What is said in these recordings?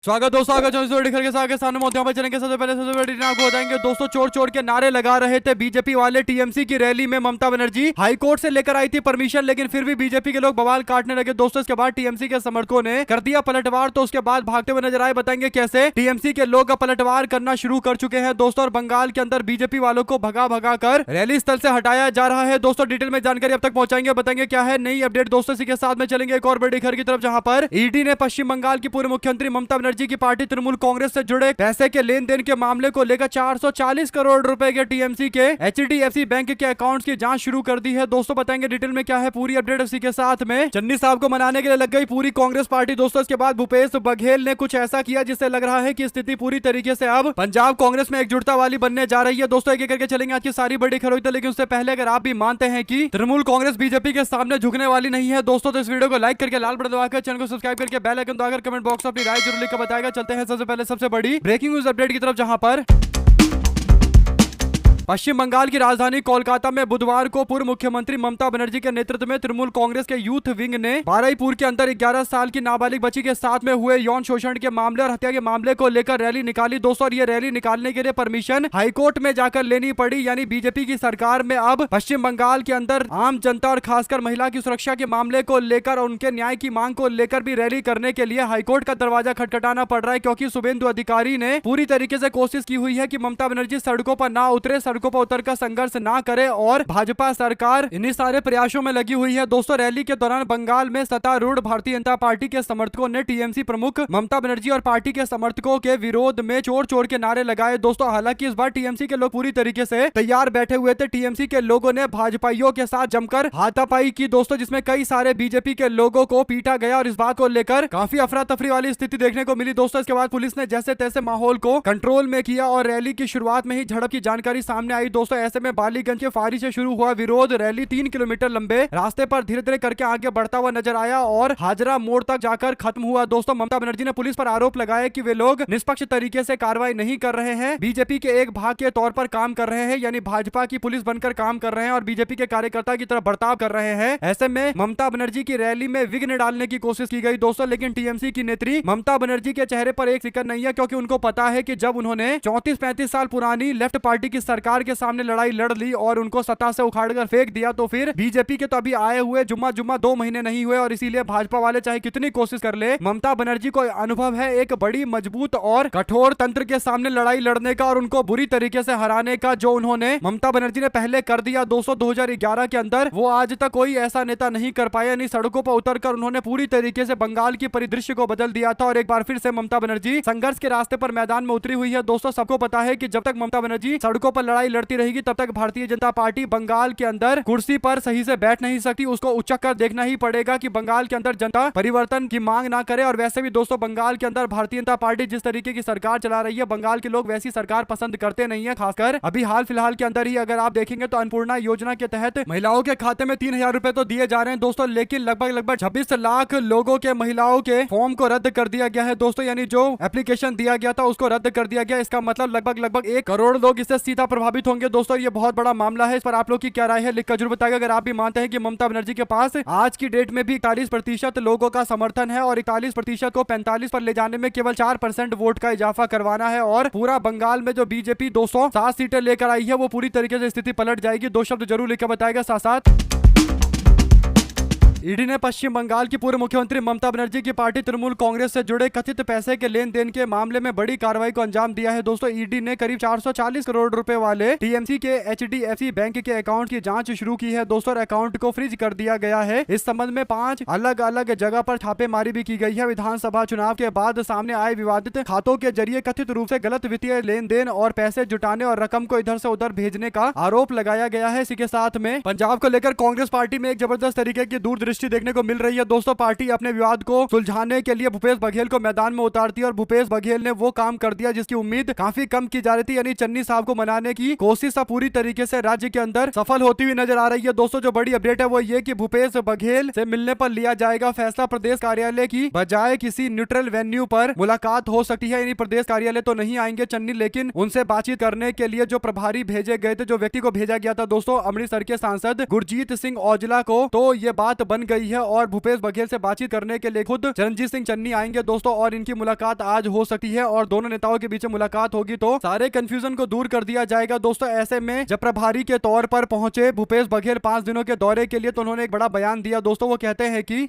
स्वागत दोस्तों, आगे के सामने मोतियाबाद चलेंगे। सबसे पहले सबसे बड़ी आपको बताएंगे दोस्तों, चोर चोर के नारे लगा रहे थे बीजेपी वाले टीएमसी की रैली में। ममता बनर्जी हाईकोर्ट से लेकर आई थी परमिशन, लेकिन फिर भी बीजेपी के लोग बवाल काटने लगे दोस्तों। इसके बाद टीएमसी के समर्थकों ने कर दिया पलटवार, तो उसके बाद भागते हुए नजर आए। बताएंगे कैसे टीएमसी के लोग पलटवार करना शुरू कर चुके हैं दोस्तों, और बंगाल के अंदर बीजेपी वालों को भगा भगा कर रैली स्थल से हटाया जा रहा है दोस्तों। डिटेल में जानकारी अब तक पहुंचाएंगे, बताएंगे क्या है नई अपडेट दोस्तों। इसी के साथ में चलेंगे एक और बड़ी खबर की तरफ, जहां पर ईडी ने पश्चिम बंगाल की पूर्व मुख्यमंत्री ममता बनर्जी की पार्टी तृणमूल कांग्रेस से जुड़े पैसे के लेन देन के मामले को लेकर 440 करोड़ रुपए के टीएमसी के एचडीएफसी बैंक के अकाउंट्स की जांच शुरू कर दी है दोस्तों। बताएंगे डिटेल में क्या है पूरी अपडेट। इसी के साथ में चन्नी साहब को मनाने के लिए लग गई पूरी कांग्रेस पार्टी दोस्तों। इसके बाद भूपेश बघेल ने कुछ ऐसा किया जिससे लग रहा है कि स्थिति पूरी तरीके से अब पंजाब कांग्रेस में एकजुटता वाली बनने जा रही है दोस्तों। एक एक करके चलेंगे आज की सारी बड़ी खबरें, लेकिन उससे पहले अगर आप भी मानते हैं कि तृणमूल कांग्रेस बीजेपी के सामने झुकने वाली नहीं है दोस्तों, तो इस वीडियो को लाइक करके लाल बटन दबाकर चैनल को सब्सक्राइब करके बेल आइकन दबाकर कमेंट बॉक्स में अपनी राय जरूर लिखकर बताएगा। चलते हैं सबसे पहले सबसे बड़ी ब्रेकिंग न्यूज अपडेट की तरफ, जहां पर पश्चिम बंगाल की राजधानी कोलकाता में बुधवार को पूर्व मुख्यमंत्री ममता बनर्जी के नेतृत्व में तृणमूल कांग्रेस के यूथ विंग ने बारुईपुर के अंदर 11 साल की नाबालिग बच्ची के साथ में हुए यौन शोषण के मामले और हत्या के मामले को लेकर रैली निकाली दोस्तों। और ये रैली निकालने के लिए परमिशन हाईकोर्ट में जाकर लेनी पड़ी, यानी बीजेपी की सरकार में अब पश्चिम बंगाल के अंदर आम जनता और खासकर महिला की सुरक्षा के मामले को लेकर और उनके न्याय की मांग को लेकर भी रैली करने के लिए हाईकोर्ट का दरवाजा खटखटाना पड़ रहा है, क्योंकि शुभेंदु अधिकारी ने पूरी तरीके से कोशिश की हुई है कि ममता बनर्जी सड़कों पर ना उतरे, सड़कों पर उतर कर संघर्ष ना करे, और भाजपा सरकार इन्हीं सारे प्रयासों में लगी हुई है दोस्तों। रैली के दौरान बंगाल में सत्तारूढ़ भारतीय जनता पार्टी के समर्थकों ने टीएमसी प्रमुख ममता बनर्जी और पार्टी के समर्थकों के विरोध में चोर चोर के नारे लगाए दोस्तों। हालांकि इस बार टीएमसी के लोग पूरी तरीके से तैयार बैठे हुए थे। टीएमसी के लोगों ने भाजपाइयों के साथ जमकर हाथापाई की दोस्तों, जिसमें कई सारे बीजेपी के लोगों को पीटा गया, और इस बात को लेकर काफी अफरा तफरी वाली स्थिति देखने को मिली दोस्तों। इसके बाद पुलिस ने जैसे तैसे माहौल को कंट्रोल में किया और रैली की शुरुआत में ही झड़प की जानकारी सामने आई दोस्तों। ऐसे में बालीगंज के फारी से शुरू हुआ विरोध रैली 3 किलोमीटर लंबे रास्ते पर धीरे धीरे करके आगे बढ़ता हुआ नजर आया और हाजरा मोड़ तक जाकर खत्म हुआ दोस्तों। ममता बनर्जी ने पुलिस पर आरोप लगाया कि वे लोग निष्पक्ष तरीके से कार्रवाई नहीं कर रहे हैं, बीजेपी के एक भाग के तौर पर काम कर रहे हैं, यानी भाजपा की पुलिस बनकर काम कर रहे हैं और बीजेपी के कार्यकर्ता की तरह बर्ताव कर रहे हैं। ऐसे में ममता बनर्जी की रैली में विघ्न डालने की कोशिश की गई दोस्तों, लेकिन टीएमसी की नेत्री ममता बनर्जी के चेहरे पर एक फिक्र नहीं है, क्योंकि उनको पता है कि जब उन्होंने 34-35 साल पुरानी लेफ्ट पार्टी की सरकार के सामने लड़ाई लड़ ली और उनको सत्ता से उखाड़कर फेंक दिया, तो फिर बीजेपी के तो अभी आए हुए जुम्मा 2 महीने नहीं हुए, और इसीलिए भाजपा वाले चाहे कितनी कोशिश कर ले, ममता बनर्जी को अनुभव है एक बड़ी मजबूत और कठोर तंत्र के सामने लड़ाई लड़ने का और उनको बुरी तरीके से हराने का। जो उन्होंने ममता बनर्जी ने पहले कर दिया दोस्तों 2011 के अंदर, वो आज तक कोई ऐसा नेता नहीं कर पाया। नहीं, सड़कों पर उतरकर उन्होंने पूरी तरीके से बंगाल की परिदृश्य को बदल दिया था, और एक बार फिर से ममता बनर्जी संघर्ष के रास्ते पर मैदान में उतरी हुई है दोस्तों। सबको पता है कि जब तक ममता बनर्जी सड़कों पर लड़ाई लड़ती रहेगी, तब तक भारतीय जनता पार्टी बंगाल के अंदर कुर्सी पर सही से बैठ नहीं सकती। उसको उचक कर देखना ही पड़ेगा कि बंगाल के अंदर जनता परिवर्तन की मांग ना करे। और वैसे भी दोस्तों बंगाल के अंदर भारतीय जनता पार्टी जिस तरीके की सरकार चला रही है, बंगाल के लोग वैसी सरकार पसंद करते नहीं है। खासकर अभी हाल फिलहाल के अंदर ही अगर आप देखेंगे तो अन्नपूर्णा योजना के तहत महिलाओं के खाते में 3000 रुपए तो दिए जा रहे हैं दोस्तों, लेकिन लगभग 26 लाख लोगों के महिलाओं के फॉर्म को रद्द कर दिया गया है दोस्तों, यानी जो एप्लीकेशन दिया गया था उसको रद्द कर दिया गया। इसका मतलब लगभग 1 करोड़ लोग इससे सीधा प्रभावित होंगे दोस्तों। ये बहुत बड़ा मामला है, इस पर आप लोग की क्या राय है लिखकर जरूर बताएगा। अगर आप भी मानते हैं कि ममता बनर्जी के पास आज की डेट में भी 41% लोगों का समर्थन है और 41% को 45 पर ले जाने में केवल 4% वोट का इजाफा करवाना है, और पूरा बंगाल में जो बीजेपी 207 सीटें लेकर आई है वो पूरी तरीके से स्थिति पलट जाएगी। 2 शब्द जरूर लिखकर बताएगा। साथ साथ ईडी ने पश्चिम बंगाल की पूर्व मुख्यमंत्री ममता बनर्जी की पार्टी तृणमूल कांग्रेस से जुड़े कथित पैसे के लेन देन के मामले में बड़ी कार्रवाई को अंजाम दिया है दोस्तों। ईडी ने करीब 440 करोड़ रुपए वाले टीएमसी के एचडीएफसी बैंक के अकाउंट की जांच शुरू की है दोस्तों, और अकाउंट को फ्रीज कर दिया गया है। इस संबंध में 5 अलग अलग जगह पर छापेमारी भी की गई है। विधानसभा चुनाव के बाद सामने आए विवादित खातों के जरिए कथित रूप से गलत वित्तीय लेन देन और पैसे जुटाने और रकम को इधर से उधर भेजने का आरोप लगाया गया है। इसी के साथ में पंजाब को लेकर कांग्रेस पार्टी में एक जबरदस्त तरीके की दूरदृष्टि देखने को मिल रही है दोस्तों। पार्टी अपने विवाद को सुलझाने के लिए भूपेश बघेल को मैदान में उतारती है, और भूपेश बघेल ने वो काम कर दिया जिसकी उम्मीद काफी कम की जा रही थी, यानी चन्नी साहब को मनाने की कोशिश पूरी तरीके से राज्य के अंदर सफल होती हुई नजर आ रही है दोस्तों। जो बड़ी अपडेट है वो ये कि भूपेश बघेल से मिलने पर लिया जाएगा फैसला। प्रदेश कार्यालय की बजाय किसी न्यूट्रल वेन्यू पर मुलाकात हो सकती है, यानी प्रदेश कार्यालय तो नहीं आएंगे चन्नी, लेकिन उनसे बातचीत करने के लिए जो प्रभारी भेजे गए थे, जो व्यक्ति को भेजा गया था दोस्तों, अमृतसर के सांसद गुरजीत सिंह औजला को, तो ये बात बन बन गई है और भूपेश बघेल से बातचीत करने के लिए खुद चरणजीत सिंह चन्नी आएंगे दोस्तों, और इनकी मुलाकात आज हो सकती है और दोनों नेताओं के बीच मुलाकात होगी तो सारे कंफ्यूजन को दूर कर दिया जाएगा दोस्तों। ऐसे में जब प्रभारी के तौर पर पहुंचे भूपेश बघेल 5 दिनों के दौरे के लिए, तो उन्होंने एक बड़ा बयान दिया दोस्तों। वो कहते हैं कि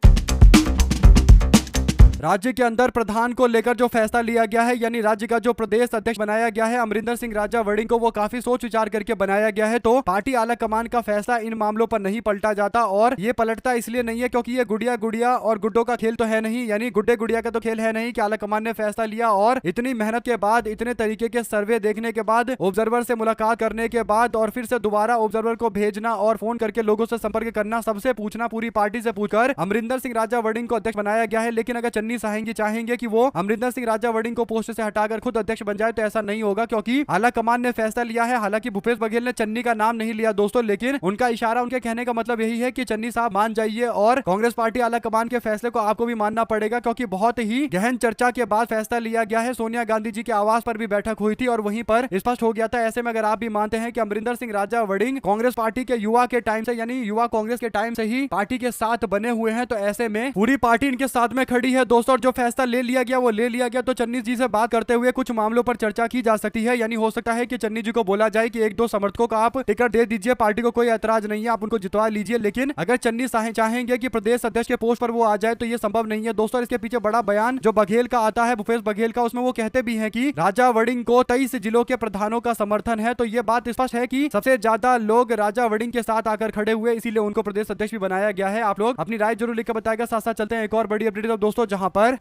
राज्य के अंदर प्रधान को लेकर जो फैसला लिया गया है, यानी राज्य का जो प्रदेश अध्यक्ष बनाया गया है अमरिंदर सिंह राजा वड़िंग को, वो काफी सोच विचार करके बनाया गया है। तो पार्टी आला कमान का फैसला इन मामलों पर नहीं पलटा जाता, और ये पलटता इसलिए नहीं है क्योंकि ये गुड़िया गुड़िया और गुड्डों का खेल तो है नहीं, यानी गुड्डे गुड़िया का तो खेल है नहीं कि आला कमान ने फैसला लिया और इतनी मेहनत के बाद, इतने तरीके के सर्वे देखने के बाद, ऑब्जर्वर से मुलाकात करने के बाद और फिर से दोबारा ऑब्जर्वर को भेजना और फोन करके लोगों से संपर्क करना, सबसे पूछना, पूरी पार्टी से पूछकर अमरिंदर सिंह राजा वड़िंग को अध्यक्ष बनाया गया है। लेकिन अगर चन्नी साहेंगी चाहेंगे कि वो अमरिंदर सिंह राजा वड़िंग को पोस्ट से हटाकर खुद अध्यक्ष बन जाए, तो ऐसा नहीं होगा क्योंकि आला कमान ने फैसला लिया है। हालांकि भूपेश बघेल ने चन्नी का नाम नहीं लिया दोस्तों, लेकिन उनका इशारा, उनके कहने का मतलब यही है कि चन्नी साहब मान जाइए और कांग्रेस पार्टी आला कमान के फैसले को आपको भी मानना पड़ेगा, क्योंकि बहुत ही गहन चर्चा के बाद फैसला लिया गया है। सोनिया गांधी जी के आवास पर भी बैठक हुई थी और वहीं पर स्पष्ट हो गया था। ऐसे में अगर आप भी मानते हैं कि अमरिंदर सिंह राजा वड़िंग कांग्रेस पार्टी के युवा के टाइम से, यानी युवा कांग्रेस के टाइम से ही पार्टी के साथ बने हुए हैं, तो ऐसे में पूरी पार्टी इनके साथ में खड़ी है दोस्तों। और जो फैसला ले लिया गया वो ले लिया गया। तो चन्नी जी से बात करते हुए कुछ मामलों पर चर्चा की जा सकती है, यानी हो सकता है कि चन्नी जी को बोला जाए कि 1-2 समर्थकों को आप टिकट दे दीजिए, पार्टी को कोई ऐतराज नहीं है, आप उनको जितवा लीजिए। लेकिन अगर चन्नी चाहेंगे कि प्रदेश अध्यक्ष के पोस्ट पर वो आ जाए तो ये संभव नहीं है दोस्तों। इसके पीछे बड़ा बयान जो बघेल का आता है, भूपेश बघेल का, उसमें वो कहते भी हैं कि राजा वड़िंग को 23 जिलों के प्रधानों का समर्थन है। तो ये बात स्पष्ट है कि सबसे ज्यादा लोग राजा वड़िंग के साथ आकर खड़े हुए, इसीलिए उनको प्रदेश अध्यक्ष भी बनाया गया है। आप लोग अपनी राय जरूर लिखकर बताएगा। साथ साथ चलते हैं एक और बड़ी अपडेट दोस्तों, जहां पर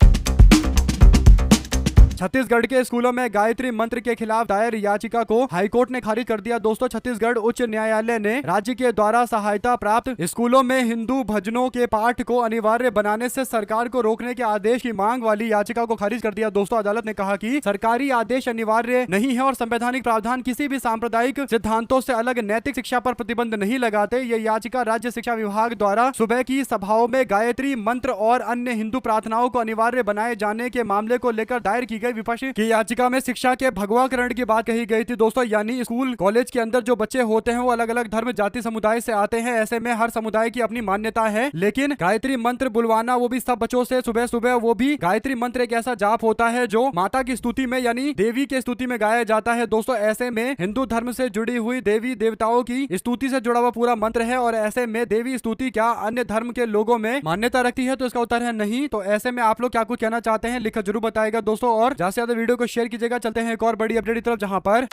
छत्तीसगढ़ के स्कूलों में गायत्री मंत्र के खिलाफ दायर याचिका को हाईकोर्ट ने खारिज कर दिया दोस्तों। छत्तीसगढ़ उच्च न्यायालय ने राज्य के द्वारा सहायता प्राप्त स्कूलों में हिंदू भजनों के पाठ को अनिवार्य बनाने से सरकार को रोकने के आदेश की मांग वाली याचिका को खारिज कर दिया दोस्तों। अदालत ने कहा कि सरकारी आदेश अनिवार्य नहीं है और संवैधानिक प्रावधान किसी भी सांप्रदायिक सिद्धांतों से अलग नैतिक शिक्षा पर प्रतिबंध नहीं लगाते। ये याचिका राज्य शिक्षा विभाग द्वारा सुबह की सभाओं में गायत्री मंत्र और अन्य हिंदू प्रार्थनाओं को अनिवार्य बनाए जाने के मामले को लेकर दायर की गई विपक्ष की याचिका में शिक्षा के भगवाकरण की बात कही गई थी दोस्तों। यानी स्कूल कॉलेज के अंदर जो बच्चे होते हैं वो अलग अलग धर्म जाति समुदाय से आते हैं। ऐसे में हर समुदाय की अपनी मान्यता है, लेकिन गायत्री मंत्र बुलवाना, वो भी सब बच्चों से सुबह सुबह, वो भी गायत्री मंत्र एक ऐसा जाप होता है जो माता की स्तुति में, यानी देवी की स्तुति में गाया जाता है दोस्तों। ऐसे में हिंदू धर्म से जुड़ी हुई देवी देवताओं की स्तुति से जुड़ा हुआ पूरा मंत्र है, और ऐसे में देवी स्तुति क्या अन्य धर्म के लोगों में मान्यता रखती है? तो इसका उत्तर है नहीं। तो ऐसे में आप लोग क्या कुछ कहना चाहते हैं लिखकर जरूर बताएगा दोस्तों, और ज्यादा से ज्यादा वीडियो को शेयर कीजिएगा। चलते हैं एक और बड़ी अपडेट की तरफ, जहां पर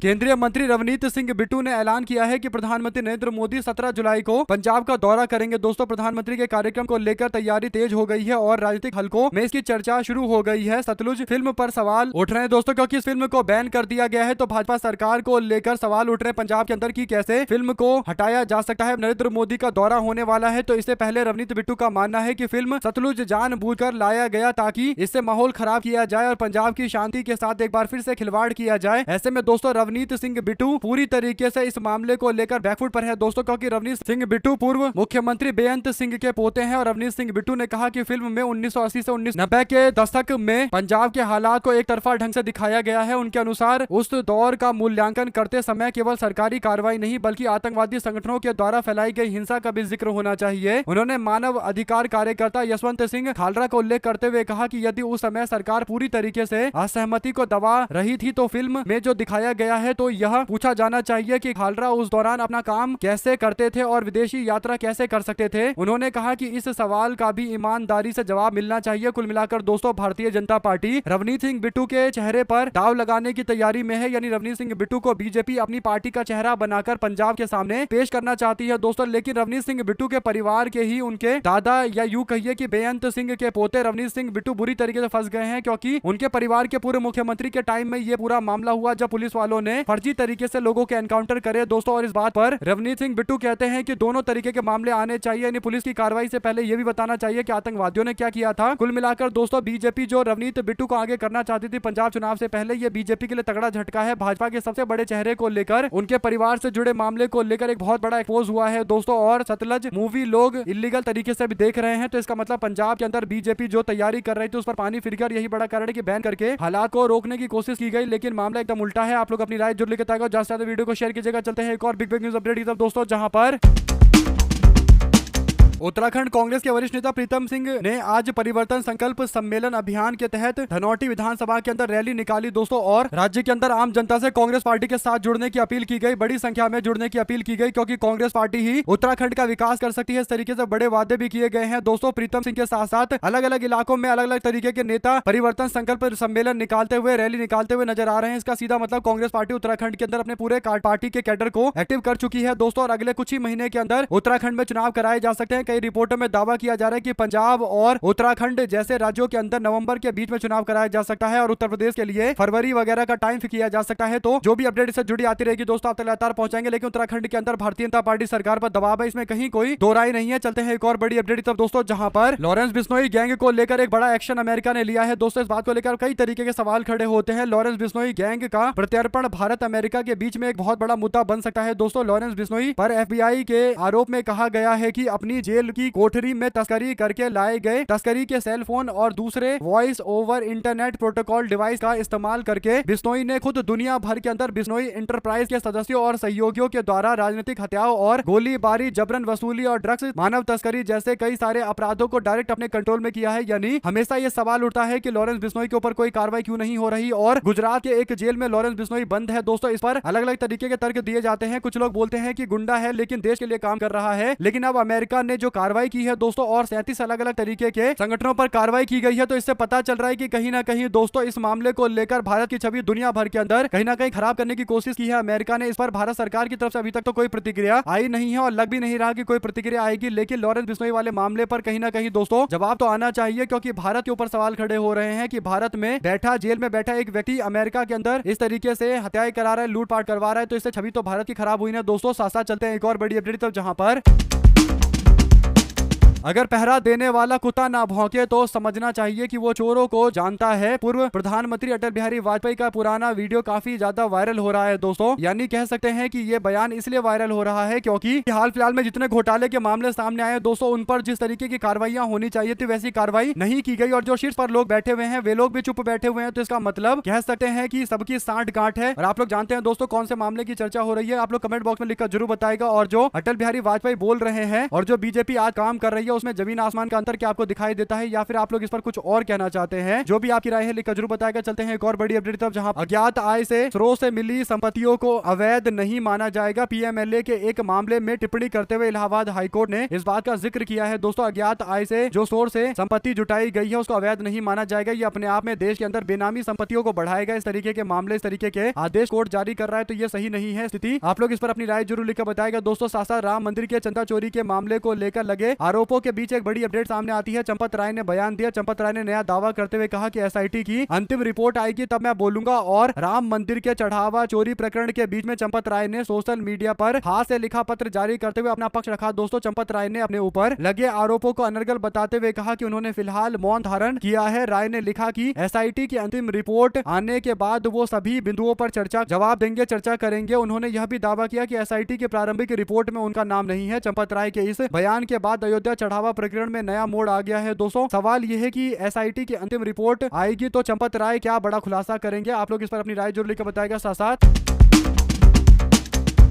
केंद्रीय मंत्री रवनीत सिंह बिट्टू ने ऐलान किया है कि प्रधानमंत्री नरेंद्र मोदी 17 जुलाई को पंजाब का दौरा करेंगे दोस्तों। प्रधानमंत्री के कार्यक्रम को लेकर तैयारी तेज हो गई है और राजनीतिक हलकों में इसकी चर्चा शुरू हो गई है। सतलुज फिल्म पर सवाल उठ रहे हैं दोस्तों, क्योंकि इस फिल्म को बैन कर दिया गया है। तो भाजपा सरकार को लेकर सवाल उठ रहे हैं पंजाब के अंदर की कैसे फिल्म को हटाया जा सकता है। नरेंद्र मोदी का दौरा होने वाला है, तो इससे पहले रवनीत बिट्टू का मानना है कि फिल्म सतलुज जानबूझकर लाया गया ताकि इससे माहौल खराब किया जाए और पंजाब की शांति के साथ एक बार फिर से खिलवाड़ किया जाए। ऐसे में दोस्तों रवनीत सिंह बिट्टू पूरी तरीके से इस मामले को लेकर बैकफुट पर है दोस्तों, क्योंकि रवनीत सिंह बिट्टू पूर्व मुख्यमंत्री बेअंत सिंह के पोते हैं। और रवनीत सिंह बिट्टू ने कहा कि फिल्म में 1980 से 1990 के दशक में पंजाब के हालात को एक तरफा ढंग से दिखाया गया है। उनके अनुसार उस दौर का मूल्यांकन करते समय केवल सरकारी कार्रवाई नहीं बल्कि आतंकवादी संगठनों के द्वारा फैलाई गई हिंसा का भी जिक्र होना चाहिए। उन्होंने मानव अधिकार कार्यकर्ता यशवंत सिंह खालरा का उल्लेख करते हुए कहा कि यदि उस समय सरकार पूरी तरीके से असहमति को दबा रही थी तो फिल्म में जो दिखाया गया है तो यह पूछा जाना चाहिए कि खालरा उस दौरान अपना काम कैसे करते थे और विदेशी यात्रा कैसे कर सकते थे। उन्होंने कहा कि इस सवाल का भी ईमानदारी से जवाब मिलना चाहिए। कुल मिलाकर दोस्तों भारतीय जनता पार्टी रवनीत सिंह बिट्टू के चेहरे पर दाव लगाने की तैयारी में है, यानी रवनीत सिंह बिट्टू को बीजेपी अपनी पार्टी का चेहरा बनाकर पंजाब के सामने पेश करना चाहती है दोस्तों। लेकिन रवनीत सिंह बिट्टू के परिवार के ही उनके दादा या यूं कहिए कि बेअंत सिंह के पोते रवनीत सिंह बिट्टू बुरी तरीके से फंस गए हैं, क्योंकि उनके परिवार के पूर्व मुख्यमंत्री के टाइम में ये पूरा मामला हुआ जब पुलिस वालों ने फर्जी तरीके से लोगों के एनकाउंटर करे दोस्तों। और इस बात पर रवनीत सिंह बिट्टू कहते हैं कि दोनों तरीके के मामले आने चाहिए, यानी पुलिस की कार्रवाई से पहले यह भी बताना चाहिए कि आतंकवादियों ने क्या किया था। कुल मिलाकर दोस्तों बीजेपी जो रवनीत बिट्टू को आगे करना चाहती थी पंजाब चुनाव से पहले, ये बीजेपी के लिए तगड़ा झटका है। भाजपा के सबसे बड़े चेहरे को लेकर, उनके परिवार से जुड़े मामले को लेकर एक बहुत बड़ा एक्सपोज हुआ है दोस्तों। और सतलज मूवी लोग इलीगल तरीके से भी देख रहे हैं, तो इसका मतलब पंजाब के अंदर बीजेपी जो तैयारी कर रही थी उस पर पानी फिर कर यही बड़ा कारण है कि बैन करके हालात को रोकने की कोशिश की गई, लेकिन मामला एकदम उल्टा है। आप लोग अपनी राय जरूर लिखते हैं, ज्यादा से ज्यादा वीडियो को शेयर कीजिएगा। चलते हैं एक और बिग न्यूज अपडेट की तरफ दोस्तों, जहां पर उत्तराखंड कांग्रेस के वरिष्ठ नेता प्रीतम सिंह ने आज परिवर्तन संकल्प सम्मेलन अभियान के तहत धनौटी विधानसभा के अंदर रैली निकाली दोस्तों, और राज्य के अंदर आम जनता से कांग्रेस पार्टी के साथ जुड़ने की अपील की गई, बड़ी संख्या में जुड़ने की अपील की गई, क्योंकि कांग्रेस पार्टी ही उत्तराखंड का विकास कर सकती है। इस तरीके से बड़े वादे भी किए गए हैं दोस्तों। प्रीतम सिंह के साथ साथ अलग अलग इलाकों में अलग अलग तरीके के नेता परिवर्तन संकल्प सम्मेलन निकालते हुए, रैली निकालते हुए नजर आ रहे हैं। इसका सीधा मतलब कांग्रेस पार्टी उत्तराखंड के अंदर अपने पूरे पार्टी के कैडर को एक्टिव कर चुकी है दोस्तों, और अगले कुछ ही महीने के अंदर उत्तराखंड में चुनाव कराए जा सकते हैं। कई रिपोर्टों में दावा किया जा रहा है कि पंजाब और उत्तराखंड जैसे राज्यों के अंदर नवंबर के बीच में चुनाव कराया जा सकता है, और उत्तर प्रदेश के लिए फरवरी वगैरह का टाइम फिक्स किया जा सकता है। तो जो भी अपडेट इससे जुड़ी आती रहेगी दोस्तों, आप तक लगातार पहुंचाएंगे। लेकिन उत्तराखंड के अंदर भारतीय जनता पार्टी सरकार पर दबाव है, इसमें कहीं कोई दो राय नहीं है। चलते हैं एक और बड़ी अपडेट तब दोस्तों, जहां पर लॉरेंस बिश्नोई गैंग को लेकर एक बड़ा एक्शन अमेरिका ने लिया है दोस्तों। इस बात को लेकर कई तरीके के सवाल खड़े होते हैं। लॉरेंस बिश्नोई गैंग का प्रत्यर्पण भारत अमेरिका के बीच में एक बहुत बड़ा मुद्दा बन सकता है दोस्तों। लॉरेंस बिश्नोई पर एफबीआई के आरोप में कहा गया है कि अपनी जेल की कोठरी में तस्करी करके लाए गए तस्करी के सेल फोन और दूसरे voice over internet protocol device का इस्तेमाल करके बिश्नोई ने खुद दुनिया भर के अंदर बिश्नोई इंटरप्राइज के सदस्यों और सहयोगियों के द्वारा राजनीतिक हत्याओं और गोलीबारी, जबरन वसूली और ड्रग्स, मानव तस्करी जैसे कई सारे अपराधों को डायरेक्ट अपने कंट्रोल में किया है। यानी हमेशा ये सवाल उठता है कि लॉरेंस बिश्नोई के ऊपर कोई कार्रवाई क्यों नहीं हो रही, और गुजरात के एक जेल में लॉरेंस बिश्नोई बंद है दोस्तों। इस पर अलग अलग तरीके के तर्क दिए जाते हैं। कुछ लोग बोलते हैं कि गुंडा है लेकिन देश के लिए काम कर रहा है, लेकिन अब अमेरिका ने जो कार्रवाई की है दोस्तों, और 37 अलग अलग तरीके के संगठनों पर कार्रवाई की गई है, तो इससे पता चल रहा है कि कहीं ना कहीं दोस्तों इस मामले को लेकर भारत की छवि दुनिया भर के अंदर कहीं ना कहीं खराब करने की कोशिश की है अमेरिका ने। इस पर भारत सरकार की तरफ से अभी तक तो कोई प्रतिक्रिया आई नहीं है, और लग भी नहीं रहा कि कोई प्रतिक्रिया आएगी। लेकिन लॉरेंस बिश्नोई वाले मामले पर कहीं ना कहीं दोस्तों जवाब तो आना चाहिए, क्योंकि भारत के ऊपर सवाल खड़े हो रहे हैं कि भारत में बैठा, जेल में बैठा एक व्यक्ति अमेरिका के अंदर इस तरीके से हत्याएं करा रहा है, लूटपाट करवा रहा है, तो इससे छवि तो भारत की खराब हुई ना दोस्तों। साथ साथ चलते हैं एक और बड़ी अपडेट तब, जहां पर अगर पहरा देने वाला कुत्ता ना भौंके तो समझना चाहिए कि वो चोरों को जानता है। पूर्व प्रधानमंत्री अटल बिहारी वाजपेयी का पुराना वीडियो काफी ज्यादा वायरल हो रहा है दोस्तों। यानी कह सकते हैं कि ये बयान इसलिए वायरल हो रहा है क्योंकि हाल फिलहाल में जितने घोटाले के मामले सामने आए दोस्तों, उन पर जिस तरीके की कार्रवाइयां होनी चाहिए थी वैसी कार्रवाई नहीं की गई, और जो शीर्ष पर लोग बैठे हुए हैं वे लोग भी चुप बैठे हुए हैं। तो इसका मतलब कह सकते हैं कि सबकी सांठ गांठ है। और आप लोग जानते हैं दोस्तों कौन से मामले की चर्चा हो रही है, आप लोग कमेंट बॉक्स में लिखकर जरूर बताएगा। और जो अटल बिहारी वाजपेयी बोल रहे हैं और जो बीजेपी आज काम कर रही है, उसमें जमीन आसमान का अंतर क्या आपको दिखाई देता है, या फिर आप लोग इस पर कुछ और कहना चाहते हैं? जो भी आपकी राय है लिखकर जरूर बताएगा। चलते हैं एक और बड़ी अपडेट तरफ, जहां अज्ञात आय से स्रोत से मिली संपत्तियों को अवैध नहीं माना जाएगा। पीएमएलए के एक मामले में टिप्पणी करते हुए इलाहाबाद हाईकोर्ट ने इस बात का जिक्र किया है दोस्तों। अज्ञात आय से जो सोर्स से संपत्ति जुटाई गई है उसको अवैध नहीं माना जाएगा। ये अपने आप में देश के अंदर बेनामी संपत्तियों को बढ़ाएगा। इस तरीके के मामले, इस तरीके के आदेश कोर्ट जारी कर रहा है, तो ये सही नहीं है स्थिति। आप लोग इस पर अपनी राय जरूर लिखकर बताएगा दोस्तों। साथ राम मंदिर के चंदा चोरी के मामले को लेकर लगे आरोपों के बीच एक बड़ी अपडेट सामने आती है। चंपत राय ने बयान दिया। चंपत राय ने नया दावा करते हुए कहा कि एसआईटी की अंतिम रिपोर्ट आएगी तब मैं बोलूंगा। और राम मंदिर के चढ़ावा चोरी प्रकरण के बीच में चंपत राय ने सोशल मीडिया पर हाथ से लिखा पत्र जारी करते हुए अपना पक्ष रखा दोस्तों। चंपत राय ने अपने ऊपर लगे आरोपों को अनर्गल बताते हुए कहा कि उन्होंने फिलहाल मौन धारण किया है। राय ने लिखा कि एसआईटी की अंतिम रिपोर्ट आने के बाद वो सभी बिंदुओं पर जवाब देंगे, चर्चा करेंगे। उन्होंने यह भी दावा किया कि एसआईटी की प्रारंभिक रिपोर्ट में उनका नाम नहीं है। चंपत राय के इस बयान के बाद अयोध्या चढ़ावा प्रकरण में नया मोड़ आ गया है दोस्तों। सवाल यह है कि एसआईटी की अंतिम रिपोर्ट आएगी तो चंपत राय क्या बड़ा खुलासा करेंगे? आप लोग इस पर अपनी राय जरूर लिखकर बताएगा। साथ साथ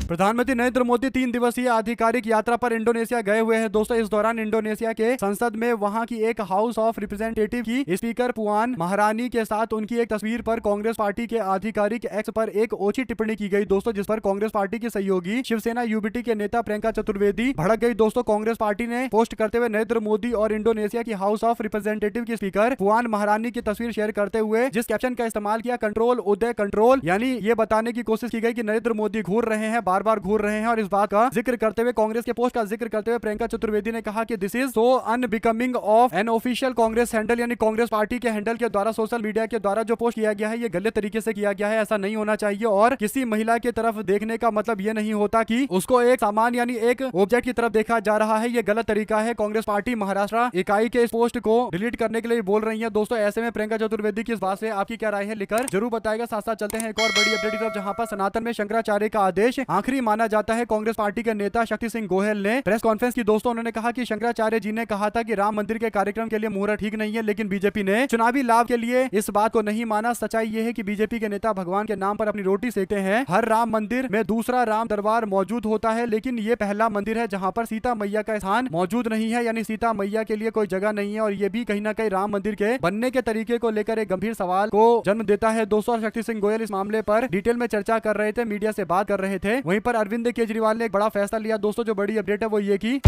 प्रधानमंत्री नरेंद्र मोदी 3 दिवसीय आधिकारिक यात्रा पर इंडोनेशिया गए हुए हैं दोस्तों। इस दौरान इंडोनेशिया के संसद में वहां की एक हाउस ऑफ रिप्रेजेंटेटिव की स्पीकर पुआन महारानी के साथ उनकी एक तस्वीर पर कांग्रेस पार्टी के आधिकारिक एक्स पर एक ओछी टिप्पणी की गई दोस्तों, जिस पर कांग्रेस पार्टी की सहयोगी शिवसेना यूबीटी के नेता प्रियंका चतुर्वेदी भड़क गई दोस्तों। कांग्रेस पार्टी ने पोस्ट करते हुए नरेंद्र मोदी और इंडोनेशिया की हाउस ऑफ रिप्रेजेंटेटिव की स्पीकर पुआन महारानी की तस्वीर शेयर करते हुए जिस कैप्शन का इस्तेमाल किया, कंट्रोल उदय कंट्रोल, यानी ये बताने की कोशिश की गई कि नरेंद्र मोदी घूर रहे हैं, बार बार घूर रहे हैं। और इस बात का जिक्र करते हुए, कांग्रेस के पोस्ट का जिक्र करते हुए प्रियंका चतुर्वेदी ने कहा कि this is so unbecoming of an official Congress handle, यानी कांग्रेस पार्टी के हैंडल के द्वारा सोशल मीडिया के द्वारा जो पोस्ट किया गया है ये गलत तरीके से किया गया है। ऐसा नहीं होना चाहिए। और किसी महिला की तरफ देखने का मतलब ये नहीं होता कि उसको एक सामान यानी एक ऑब्जेक्ट की तरफ देखा जा रहा है। ये गलत तरीका है। कांग्रेस पार्टी महाराष्ट्र इकाई के इस पोस्ट को डिलीट करने के लिए बोल रही है दोस्तों। ऐसे में प्रियंका चतुर्वेदी की इस बात से आपकी क्या राय है लिखकर जरूर बताएगा। साथ साथ चलते हैं एक और बड़ी अपडेट की तरफ, जहां पर सनातन में शंकराचार्य का आदेश, आंख आखिरी माना जाता है। कांग्रेस पार्टी के नेता शक्ति सिंह गोयल ने प्रेस कॉन्फ्रेंस की दोस्तों उन्होंने कहा कि शंकराचार्य जी ने कहा था कि राम मंदिर के कार्यक्रम के लिए मुहूर्त ठीक नहीं है, लेकिन बीजेपी ने चुनावी लाभ के लिए इस बात को नहीं माना। सच्चाई यह है कि बीजेपी के नेता भगवान के नाम पर अपनी रोटी सेकते हैं। हर राम मंदिर में दूसरा राम दरबार मौजूद होता है, लेकिन ये पहला मंदिर है जहां पर सीता मैया का स्थान मौजूद नहीं है, यानी सीता मैया के लिए कोई जगह नहीं है। और ये भी कहीं ना कहीं राम मंदिर के बनने के तरीके को लेकर एक गंभीर सवाल को जन्म देता है। दोस्तों शक्ति सिंह गोयल इस मामले पर डिटेल में चर्चा कर रहे थे, मीडिया से बात कर रहे थे। वहीं पर अरविंद केजरीवाल ने एक बड़ा फैसला लिया। दोस्तों जो बड़ी अपडेट है वो ये की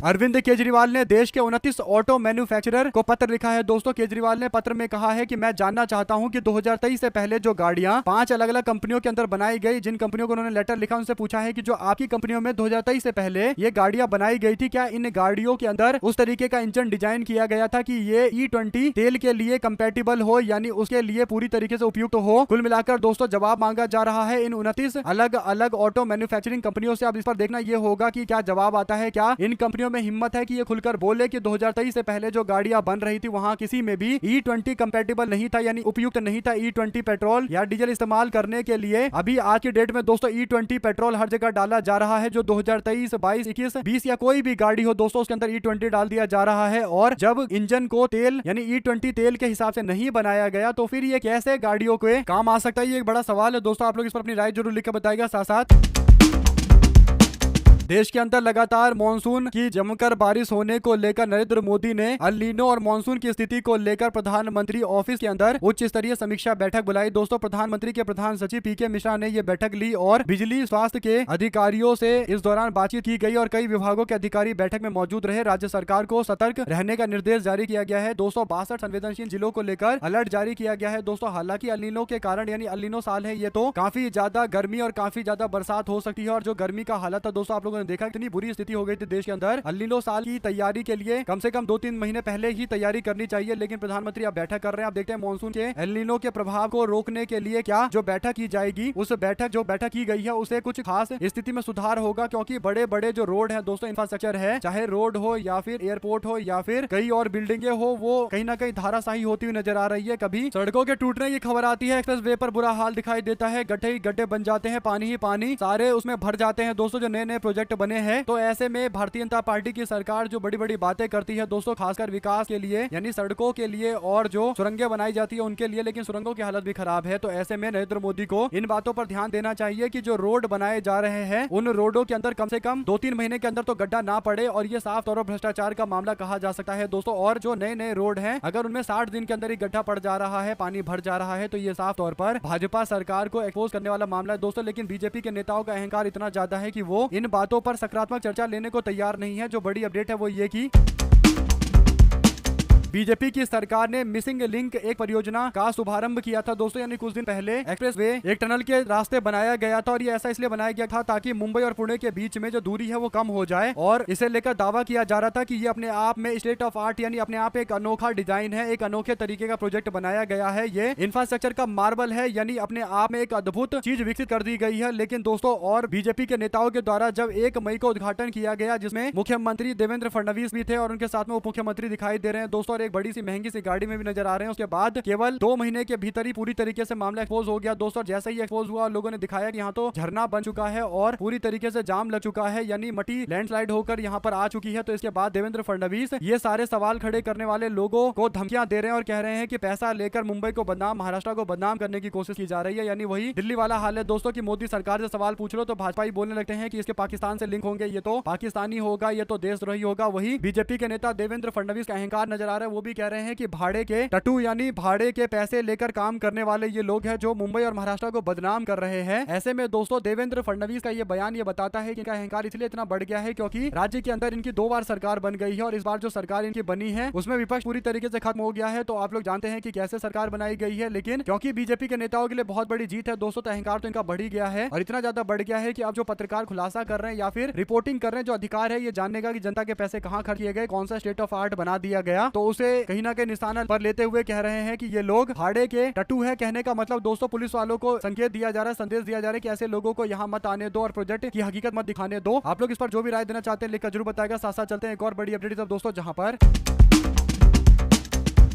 अरविंद केजरीवाल ने देश के 29 ऑटो मैन्युफैक्चरर को पत्र लिखा है। दोस्तों केजरीवाल ने पत्र में कहा है कि मैं जानना चाहता हूं कि 2023 से पहले जो गाड़ियां 5 अलग अलग कंपनियों के अंदर बनाई गई, जिन कंपनियों को उन्होंने लेटर लिखा उनसे पूछा है कि जो आपकी कंपनियों में 2023 से पहले ये गाड़ियां बनाई गई थी, क्या इन गाड़ियों के अंदर उस तरीके का इंजन डिजाइन किया गया था कि ये E20 तेल के लिए कंपेटिबल हो, यानी उसके लिए पूरी तरीके से उपयुक्त हो। कुल मिलाकर दोस्तों जवाब मांगा जा रहा है इन 29 अलग अलग ऑटो मैन्युफैक्चरिंग कंपनियों से। अब इस पर देखना यह होगा कि क्या जवाब आता है, क्या इन कंपनियों में हिम्मत है कि ये खुलकर बोले कि 2023 से पहले जो गाड़ियां बन रही थी वहां किसी में भी E20 कंपैटिबल नहीं था, यानी उपयुक्त नहीं था E20 पेट्रोल या डीजल इस्तेमाल करने के लिए। अभी आज की डेट में दोस्तों E20 पेट्रोल हर जगह डाला जा रहा है। जो 2023, 22, 21, 20 या कोई भी गाड़ी हो दोस्तों उसके अंदर E20 डाल दिया जा रहा है। और जब इंजन को तेल यानी E20 तेल के हिसाब से नहीं बनाया गया तो फिर ये कैसे गाड़ियों के काम आ सकता है, ये एक बड़ा सवाल है। दोस्तों आप लोग इस पर अपनी राय जरूर लिखकर बताएगा। साथ साथ देश के अंदर लगातार मानसून की जमकर बारिश होने को लेकर नरेंद्र मोदी ने अल नीनो और मानसून की स्थिति को लेकर प्रधानमंत्री ऑफिस के अंदर उच्च स्तरीय समीक्षा बैठक बुलाई। दोस्तों प्रधानमंत्री के प्रधान सचिव पीके मिश्रा ने यह बैठक ली और बिजली स्वास्थ्य के अधिकारियों से इस दौरान बातचीत की गई और कई विभागों के अधिकारी बैठक में मौजूद रहे। राज्य सरकार को सतर्क रहने का निर्देश जारी किया गया है। 262 संवेदनशील जिलों को लेकर अलर्ट जारी किया गया है। दोस्तों हालांकि अल नीनो के कारण यानी अल नीनो साल है ये, तो काफी ज्यादा गर्मी और काफी ज्यादा बरसात हो सकती है। और जो गर्मी का हालत है दोस्तों आप लोगों ने देखा कितनी बुरी स्थिति हो गई थी देश के अंदर। अल नीनो साल की तैयारी के लिए कम से कम 2-3 महीने पहले ही तैयारी करनी चाहिए, लेकिन प्रधानमंत्री अब बैठक कर रहे हैं। आप देखते हैं मानसून के अल नीनो के प्रभाव को रोकने के लिए क्या जो बैठक की जाएगी, उस जो बैठक की गई है उसे कुछ खास स्थिति में सुधार होगा, क्योंकि बड़े बड़े जो रोड है दोस्तों, इंफ्रास्ट्रक्चर है, चाहे रोड हो या फिर एयरपोर्ट हो या फिर कई और बिल्डिंगे हो, वो कहीं ना कहीं धाराशाही होती हुई नजर आ रही है। कभी सड़कों के टूटने की खबर आती है, एक्सप्रेस वे पर बुरा हाल दिखाई देता है, गड्ढे ही गड्ढे बन जाते हैं, पानी ही पानी सारे उसमें भर जाते हैं दोस्तों, जो नए नए प्रोजेक्ट बने हैं। तो ऐसे में भारतीय जनता पार्टी की सरकार जो बड़ी बड़ी बातें करती है दोस्तों, खासकर विकास के लिए यानी सड़कों के लिए और जो सुरंगें बनाई जाती है उनके लिए, लेकिन सुरंगों की हालत भी खराब है। तो ऐसे में नरेंद्र मोदी को इन बातों पर ध्यान देना चाहिए कि जो रोड बनाए जा रहे हैं उन रोडों के अंदर कम से कम 2-3 महीने के अंदर तो गड्ढा ना पड़े, और ये साफ तौर पर भ्रष्टाचार का मामला कहा जा सकता है दोस्तों। और जो नए नए रोड हैं अगर उनमें 60 दिन के अंदर ही गड्ढा पड़ जा रहा है, पानी भर जा रहा है, तो ये साफ तौर पर भाजपा सरकार को एक्सपोज करने वाला मामला है दोस्तों। लेकिन बीजेपी के नेताओं का अहंकार इतना ज्यादा है कि वो इन बातों पर सकारात्मक चर्चा लेने को तैयार नहीं है। जो बड़ी अपडेट है वो ये की बीजेपी की सरकार ने मिसिंग लिंक एक परियोजना का शुभारंभ किया था दोस्तों, यानी कुछ दिन पहले एक्सप्रेस वे एक टनल के रास्ते बनाया गया था। और ये ऐसा इसलिए बनाया गया था ताकि मुंबई और पुणे के बीच में जो दूरी है वो कम हो जाए, और इसे लेकर दावा किया जा रहा था कि ये अपने आप में स्टेट ऑफ आर्ट यानी अपने आप एक अनोखा डिजाइन है, एक अनोखे तरीके का प्रोजेक्ट बनाया गया है। ये इंफ्रास्ट्रक्चर का मार्बल है, यानी अपने आप में एक अद्भुत चीज विकसित कर दी गई है। लेकिन दोस्तों और बीजेपी के नेताओं के द्वारा जब 1 मई को उद्घाटन किया गया, जिसमें मुख्यमंत्री देवेंद्र फडणवीस भी थे और उनके साथ में उप मुख्यमंत्री दिखाई दे रहे हैं दोस्तों, और एक बड़ी सी महंगी गाड़ी में भी नजर आ रहे हैं। उसके बाद केवल 2 महीने के भीतर ही पूरी तरीके से मामला एक्सपोज हो गया दोस्तों। जैसे ही एक्सपोज हुआ लोगों ने दिखाया कि यहाँ तो झरना बन चुका है और पूरी तरीके से जाम लग चुका है, यानी मट्टी लैंडस्लाइड होकर यहाँ पर आ चुकी है। तो इसके बाद देवेंद्र फडणवीस ये सारे सवाल खड़े करने वाले लोगों को धमकियां दे रहे हैं और कह रहे हैं कि पैसा लेकर मुंबई को बदनाम, महाराष्ट्र को बदनाम करने की कोशिश की जा रही है। यानी वही दिल्ली वाला हाल है दोस्तों, की मोदी सरकार से सवाल पूछ लो तो भाजपा ही बोलने लगते हैं कि इसके पाकिस्तान से लिंक होंगे, ये तो पाकिस्तानी होगा, ये तो देशद्रोही होगा। वही बीजेपी के नेता देवेंद्र फडणवीस का अहंकार नजर आ रहा है, वो भी कह रहे हैं कि भाड़े के टट्टू यानी भाड़े के पैसे लेकर काम करने वाले ये लोग हैं जो मुंबई और महाराष्ट्र को बदनाम कर रहे हैं। ऐसे में दोस्तों देवेंद्र फडणवीस का ये बयान ये बताता है कि इनका अहंकार इसलिए इतना बढ़ गया है क्योंकि राज्य के अंदर इनकी 2 बार सरकार बन गई है, और इस बार जो सरकार इनकी बनी है उसमें विपक्ष पूरी तरीके से खत्म हो गया है। तो आप लोग जानते हैं कि कैसे सरकार बनाई गई है, लेकिन क्योंकि बीजेपी के नेताओं के लिए बहुत बड़ी जीत है दोस्तों, तो अहंकार तो इनका बढ़ ही गया है, और इतना ज्यादा बढ़ गया है कि अब जो पत्रकार खुलासा कर रहे हैं या फिर रिपोर्टिंग कर रहे हैं, जो अधिकार है ये जानने का कि जनता के पैसे कहाँ खर्च किए गए, कौन सा स्टेट ऑफ आर्ट बना दिया गया, तो उसे कहीं ना कहीं निशाना पर लेते हुए कह रहे हैं कि ये लोग भाड़े के टट्टू है। कहने का मतलब दोस्तों पुलिस वालों को संकेत दिया जा रहा है, संदेश दिया जा रहा है कि ऐसे लोगों को यहाँ मत आने दो और प्रोजेक्ट की हकीकत मत दिखाने दो। आप लोग इस पर जो भी राय देना चाहते हैं लिखकर जरूर बताएगा। साथ साथ चलते हैं एक और बड़ी अपडेट दोस्तों, जहां पर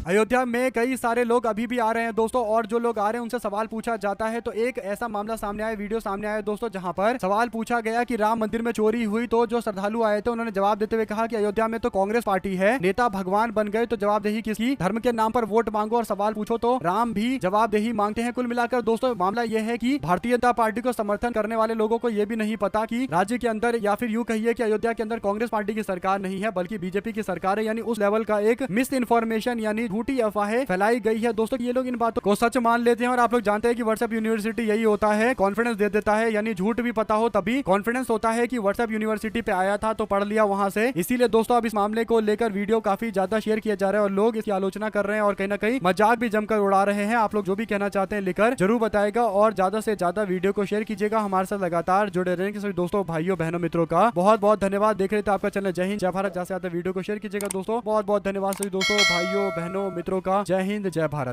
अयोध्या में कई सारे लोग अभी भी आ रहे हैं दोस्तों, और जो लोग आ रहे हैं उनसे सवाल पूछा जाता है। तो एक ऐसा मामला सामने आया, वीडियो सामने आया दोस्तों, जहां पर सवाल पूछा गया कि राम मंदिर में चोरी हुई, तो जो श्रद्धालु आए थे उन्होंने जवाब देते हुए कहा कि अयोध्या में तो कांग्रेस पार्टी है, नेता भगवान बन गए तो जवाबदेही किसकी, धर्म के नाम पर वोट मांगो और सवाल पूछो तो राम भी जवाबदेही मांगते हैं। कुल मिलाकर दोस्तों मामला यह है कि भारतीय जनता पार्टी को समर्थन करने वाले लोगों को यह भी नहीं पता कि राज्य के अंदर या फिर यूं कहिए कि अयोध्या के अंदर कांग्रेस पार्टी की सरकार नहीं है बल्कि बीजेपी की सरकार है। यानी उस लेवल का एक मिस इन्फॉर्मेशन यानी झूठी अफवाहें फैलाई गई है दोस्तों। ये लोग इन बातों को सच मान लेते हैं, और आप लोग जानते हैं कि व्हाट्सएप यूनिवर्सिटी यही होता है, कॉन्फिडेंस दे देता है। यानी झूठ भी पता हो तभी कॉन्फिडेंस होता है कि व्हाट्सएप यूनिवर्सिटी पे आया था तो पढ़ लिया वहां से। इसीलिए दोस्तों अब इस मामले को लेकर वीडियो काफी ज्यादा शेयर किया जा रहा है और लोग इसकी आलोचना कर रहे हैं और कहीं ना कहीं मजाक भी जमकर उड़ा रहे हैं। आप लोग जो भी कहना चाहते हैं लिखकर जरूर बताएगा और ज्यादा से ज्यादा वीडियो को शेयर कीजिएगा। हमारे साथ लगातार जुड़े रहेंगे सभी दोस्तों, भाइयों, बहनों, मित्रों का बहुत बहुत धन्यवाद। देख रहे थे आपका चैनल जय हिंद जय भारत, ज्यादा से ज्यादा वीडियो को शेयर कीजिएगा दोस्तों। बहुत बहुत धन्यवाद सभी दोस्तों, भाइयों, बहनों, मित्रों का। जय हिंद जय भारत।